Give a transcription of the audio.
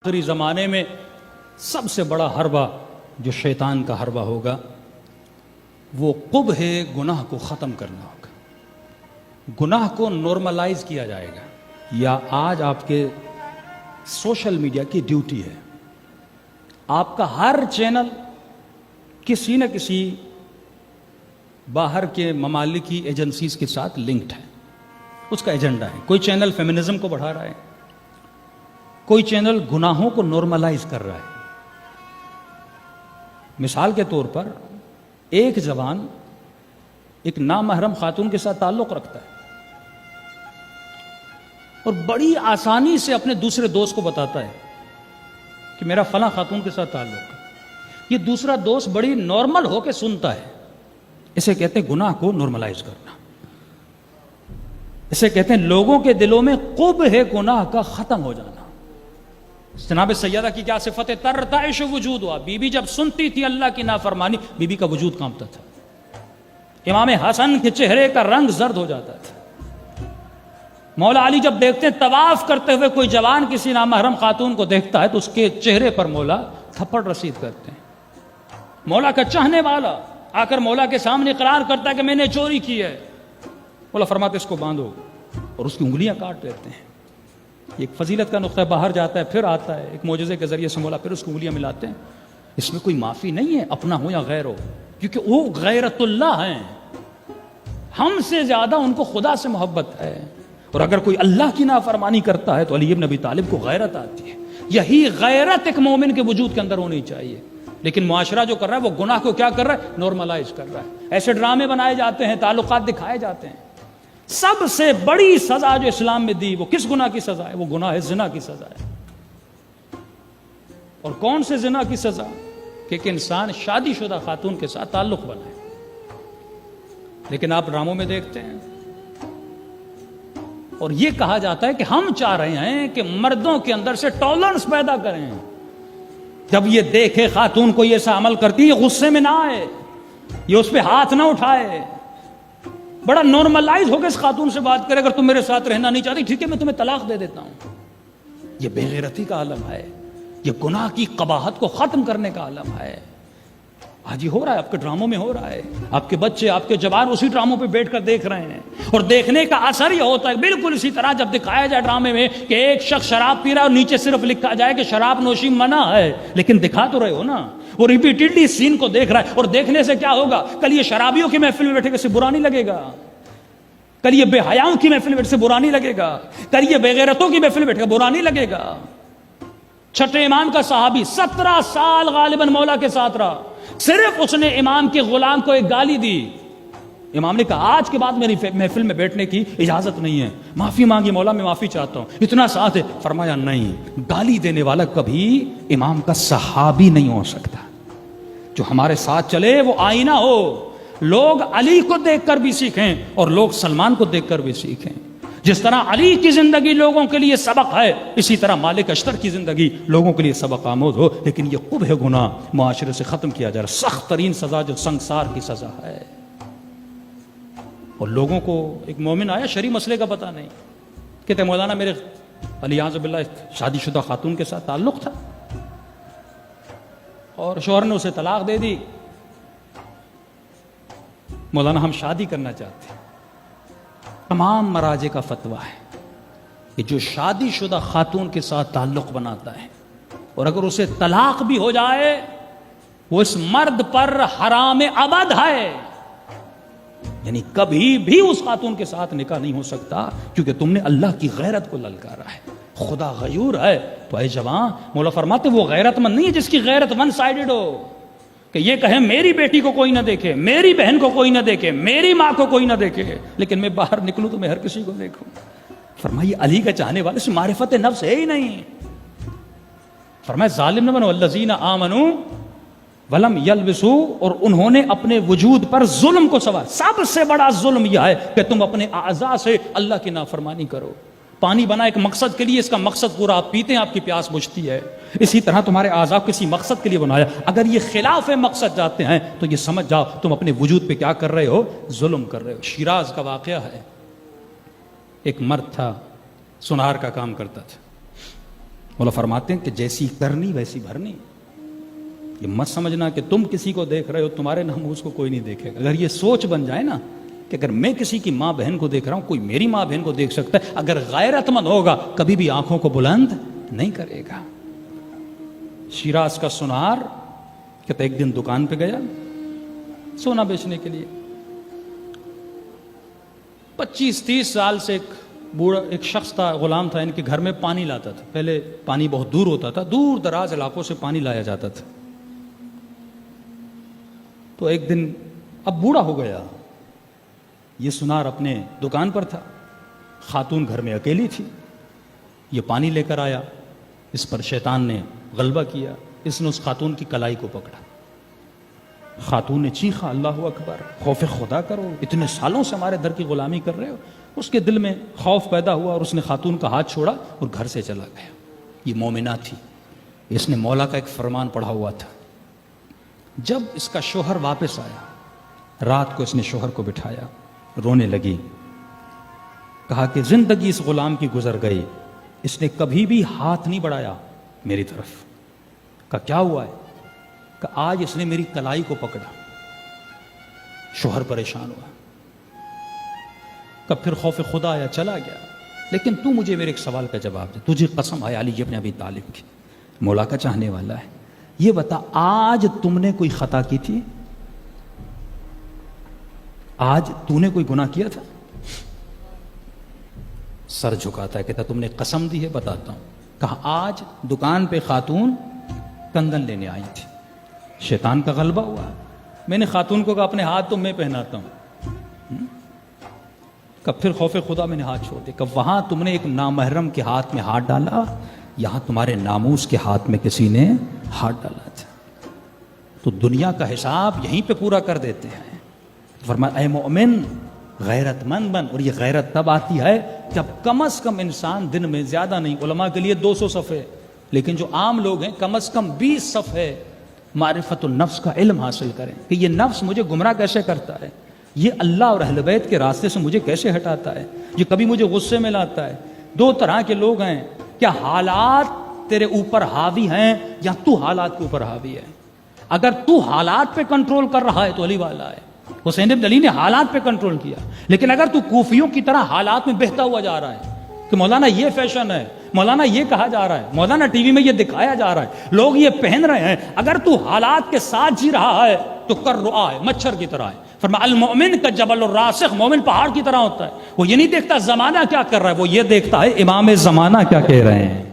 آخری زمانے میں سب سے بڑا حربہ جو شیطان کا حربہ ہوگا وہ قبح گناہ کو ختم کرنا ہوگا. گناہ کو نارملائز کیا جائے گا. یا آج آپ کے سوشل میڈیا کی ڈیوٹی ہے، آپ کا ہر چینل کسی نہ کسی باہر کے ممالک کی ایجنسیز کے ساتھ لنکڈ ہے. اس کا ایجنڈا ہے. کوئی چینل فیمنزم کو بڑھا رہا ہے، کوئی چینل گناہوں کو نارملائز کر رہا ہے. مثال کے طور پر ایک جوان ایک نامحرم خاتون کے ساتھ تعلق رکھتا ہے اور بڑی آسانی سے اپنے دوسرے دوست کو بتاتا ہے کہ میرا فلاں خاتون کے ساتھ تعلق ہے. یہ دوسرا دوست بڑی نارمل ہو کے سنتا ہے. اسے کہتے ہیں گناہ کو نارملائز کرنا. اسے کہتے ہیں لوگوں کے دلوں میں قبح گناہ کا ختم ہو جانا. جناب سیدہ کی کیا صفت ہے؟ ترتعش وجود ہوا. بی بی جب سنتی تھی اللہ کی نافرمانی، بی بی کا وجود کانپتا تھا. امام حسن کے چہرے کا رنگ زرد ہو جاتا تھا. مولا علی جب دیکھتے ہیں طواف کرتے ہوئے کوئی جوان کسی نامحرم خاتون کو دیکھتا ہے تو اس کے چہرے پر مولا تھپڑ رسید کرتے ہیں. مولا کا چاہنے والا آ کر مولا کے سامنے اقرار کرتا ہے کہ میں نے چوری کی ہے. مولا فرماتے اس کو باندھو اور اس کی انگلیاں کاٹ دیتے ہیں. ایک فضیلت کا نقطہ باہر جاتا ہے پھر آتا ہے. ایک معجزے کے ذریعے سے مولا پھر اس کو انگلیاں ملاتے ہیں. اس میں کوئی معافی نہیں ہے، اپنا ہو یا غیر ہو، کیونکہ وہ غیرت اللہ ہیں. ہم سے زیادہ ان کو خدا سے محبت ہے. اور اگر کوئی اللہ کی نافرمانی کرتا ہے تو علی ابن ابی طالب کو غیرت آتی ہے. یہی غیرت ایک مومن کے وجود کے اندر ہونی چاہیے. لیکن معاشرہ جو کر رہا ہے وہ گناہ کو کیا کر رہا ہے؟ نارملائز کر رہا ہے. ایسے ڈرامے بنائے جاتے ہیں، تعلقات دکھائے جاتے ہیں. سب سے بڑی سزا جو اسلام میں دی وہ کس گناہ کی سزا ہے؟ وہ گناہ زنا کی سزا ہے. اور کون سے زنا کی سزا؟ کہ ایک انسان شادی شدہ خاتون کے ساتھ تعلق بنائے. لیکن آپ ڈراموں میں دیکھتے ہیں اور یہ کہا جاتا ہے کہ ہم چاہ رہے ہیں کہ مردوں کے اندر سے ٹالرنس پیدا کریں. جب یہ دیکھے خاتون کو یہ ایسا عمل کرتی ہے، یہ غصے میں نہ آئے، یہ اس پہ ہاتھ نہ اٹھائے، بڑا نارملائز ہو کے اس خاتون سے بات کرے. اگر تم میرے ساتھ رہنا نہیں چاہتی ٹھیک ہے میں تمہیں طلاق دے دیتا ہوں. یہ بے غیرتی کا عالم ہے. یہ گناہ کی قباحت کو ختم کرنے کا عالم ہے. آج یہ ہو رہا ہے، آپ کے ڈراموں میں ہو رہا ہے. آپ کے بچے، آپ کے جوان اسی ڈراموں پہ بیٹھ کر دیکھ رہے ہیں اور دیکھنے کا اثر یہ ہوتا ہے بالکل اسی طرح جب دکھایا جائے ڈرامے میں کہ ایک شخص شراب پی رہا ہے اور نیچے صرف لکھا جائے کہ شراب نوشی منع ہے، لیکن دکھا تو رہے ہو نا. وہ ریپیٹڈلی سین کو دیکھ رہا ہے اور دیکھنے سے کیا ہوگا؟ کل یہ شرابیوں کی محفل میں بیٹھے گا، اسے برا نہیں لگے گا. کل یہ بے حیاؤں کی محفل میں بیٹھے سے برا نہیں لگے گا. کل یہ بے غیرتوں کی محفل میں بیٹھے گا، برا نہیں لگے گا. چھٹے امام کا صحابی 17 سال غالباً مولا کے ساتھ رہا. صرف اس نے امام کے غلام کو ایک گالی دی. امام نے کہا آج کے بعد میری محفل میں بیٹھنے کی اجازت نہیں ہے. معافی مانگی، مولا میں معافی چاہتا ہوں، اتنا ساتھ ہے. فرمایا نہیں، گالی دینے والا کبھی امام کا صحابی نہیں ہو سکتا. جو ہمارے ساتھ چلے وہ آئینہ ہو. لوگ علی کو دیکھ کر بھی سیکھیں اور لوگ سلمان کو دیکھ کر بھی سیکھیں. جس طرح علی کی زندگی لوگوں کے لیے سبق ہے، اسی طرح مالک اشتر کی زندگی لوگوں کے لیے سبق آموز ہو. لیکن یہ قبح گناہ معاشرے سے ختم کیا جا رہا ہے. سخت ترین سزا جو سنگسار کی سزا ہے. اور لوگوں کو ایک مومن آیا شرعی مسئلے کا پتہ نہیں، کہتے مولانا میرے علیاذ باللہ شادی شدہ خاتون کے ساتھ تعلق تھا اور شوہر نے اسے طلاق دے دی. مولانا ہم شادی کرنا چاہتے ہیں. تمام مراجع کا فتویٰ ہے کہ جو شادی شدہ خاتون کے ساتھ تعلق بناتا ہے اور اگر اسے طلاق بھی ہو جائے وہ اس مرد پر حرام ابد ہے. یعنی کبھی بھی اس خاتون کے ساتھ نکاح نہیں ہو سکتا کیونکہ تم نے اللہ کی غیرت کو للکارا ہے. خدا غیور ہے. تو اے جوان، مولا فرماتے وہ غیرت مند نہیں ہے جس کی غیرت ون سائیڈڈ ہو کہ یہ کہیں میری بیٹی کو کوئی نہ دیکھے، میری بہن کو کوئی نہ دیکھے، میری ماں کو کوئی نہ دیکھے، لیکن میں باہر نکلوں تو میں ہر کسی کو دیکھوں. فرمایا علی کا چاہنے والے سے معرفت نفس ہے ہی نہیں. فرمایا ظالم نہ بنو الذین آمنوا ولم یلبسوا، اور انہوں نے اپنے وجود پر ظلم کو سوار. سب سے بڑا ظلم یہ ہے کہ تم اپنے اعضاء سے اللہ کی نافرمانی کرو. پانی بنا ایک مقصد کے لیے، اس کا مقصد پورا، آپ پیتے ہیں آپ کی پیاس بجھتی ہے. اسی طرح تمہارے اعضاء کسی مقصد کے لیے بنایا، اگر یہ خلاف مقصد جاتے ہیں تو یہ سمجھ جاؤ تم اپنے وجود پہ کیا کر رہے ہو؟ ظلم کر رہے ہو. شیراز کا واقعہ ہے. ایک مرد تھا، سونار کا کام کرتا تھا. مولا فرماتے ہیں کہ جیسی کرنی ویسی بھرنی. یہ مت سمجھنا کہ تم کسی کو دیکھ رہے ہو تمہارے ناموس کو کوئی نہیں دیکھے گا. اگر یہ سوچ بن جائے نا کہ اگر میں کسی کی ماں بہن کو دیکھ رہا ہوں کوئی میری ماں بہن کو دیکھ سکتا ہے, اگر غیرت مند ہوگا کبھی بھی آنکھوں کو بلند نہیں کرے گا. شیراز کا سونار کہتا ایک دن دکان پہ گیا سونا بیچنے کے لیے. 25-30 سال سے ایک شخص تھا, غلام تھا, ان کے گھر میں پانی لاتا تھا. پہلے پانی بہت دور ہوتا تھا, دور دراز علاقوں سے پانی لایا جاتا تھا. تو ایک دن اب بوڑھا ہو گیا, یہ سونار اپنے دکان پر تھا, خاتون گھر میں اکیلی تھی, یہ پانی لے کر آیا. اس پر شیطان نے غلبہ کیا, اس نے اس خاتون کی کلائی کو پکڑا. خاتون نے چیخا اللہ اکبر, خوف خدا کرو, اتنے سالوں سے ہمارے در کی غلامی کر رہے ہو. اس کے دل میں خوف پیدا ہوا اور اس نے خاتون کا ہاتھ چھوڑا اور گھر سے چلا گیا. یہ مومنہ تھی, اس نے مولا کا ایک فرمان پڑھا ہوا تھا. جب اس کا شوہر واپس آیا, رات کو اس نے شوہر کو بٹھایا, رونے لگی, کہا کہ زندگی اس غلام کی گزر گئی, اس نے کبھی بھی ہاتھ نہیں بڑھایا میری طرف. کہا کیا ہوا ہے؟ کہ آج اس نے میری کلائی کو پکڑا. شوہر پریشان ہوا, کب پھر خوف خدا آیا, چلا گیا. لیکن تو مجھے میرے ایک سوال کا جواب دے, تجھے قسم ہے علی ابن ابی طالب کی, مولا کا چاہنے والا ہے, یہ بتا آج تم نے کوئی خطا کی تھی؟ آج تو نے کوئی گناہ کیا تھا؟ سر جھکاتا ہے, کہتا تم نے قسم دی ہے, بتاتا ہوں. کہا آج دکان پہ خاتون کنگن لینے آئی تھی, شیطان کا غلبہ ہوا, میں نے خاتون کو کہا اپنے ہاتھ تو میں پہناتا ہوں. کب پھر خوف خدا میں نے ہاتھ چھوڑ دیا. کب وہاں تم نے ایک نامحرم کے ہاتھ میں ہاتھ ڈالا, یہاں تمہارے ناموس کے ہاتھ میں کسی نے ہاتھ ڈالا تھا. تو دنیا کا حساب یہیں پہ پورا کر دیتے ہیں. فرمایا اے مومن غیرت مند بن, اور یہ غیرت تب آتی ہے جب کم از کم انسان دن میں زیادہ نہیں, علماء کے لیے 200 صفحے, لیکن جو عام لوگ ہیں کم از کم 20 صفحے معرفت النفس کا علم حاصل کریں کہ یہ نفس مجھے گمراہ کیسے کرتا ہے, یہ اللہ اور اہل بیت کے راستے سے مجھے کیسے ہٹاتا ہے, یہ کبھی مجھے غصے میں لاتا ہے. 2 طرح کے لوگ ہیں, کیا حالات تیرے اوپر حاوی ہیں یا تو حالات کے اوپر حاوی ہے. اگر تو حالات پہ کنٹرول کر رہا ہے تو علی والا ہے. حسین بن علی نے حالات پہ کنٹرول کیا, لیکن اگر تو کوفیوں کی طرح حالات میں بہتا ہوا جا رہا ہے کہ مولانا یہ فیشن ہے, مولانا یہ کہا جا رہا ہے, مولانا ٹی وی میں یہ دکھایا جا رہا ہے, لوگ یہ پہن رہے ہیں, اگر تو حالات کے ساتھ جی رہا ہے تو کر رہا ہے, مچھر کی طرح ہے. فرمایا المؤمن کا جبل الراسخ, مومن پہاڑ کی طرح ہوتا ہے, وہ یہ نہیں دیکھتا زمانہ کیا کر رہا ہے, وہ یہ دیکھتا ہے امام زمانہ کیا کہہ رہے ہیں.